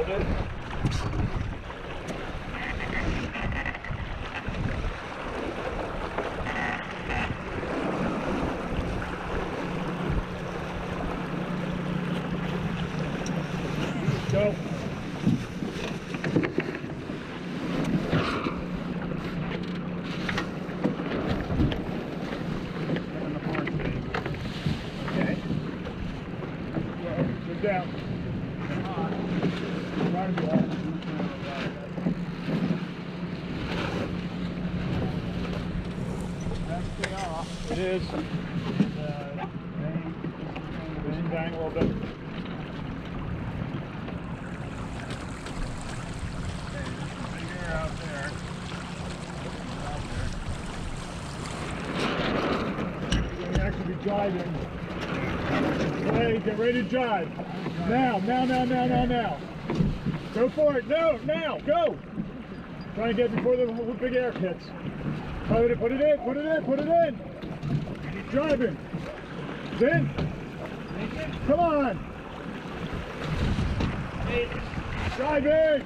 Hold it. Go. Okay. Sit down. Try to be hot. It is. Bang a little bit. Out there. You're going to actually be driving. Hey, get ready to drive. Now. Go for it. No, now, go. Try and get before the big air hits. Put it in. Keep driving. Then. Come on. Driving.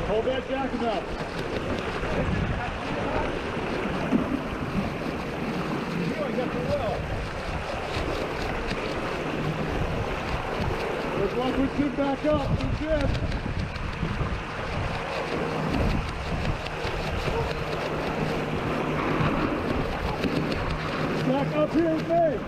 Hold that jacket up. There's 1.2 back up. Good. Back up here with me.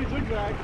Zigzag.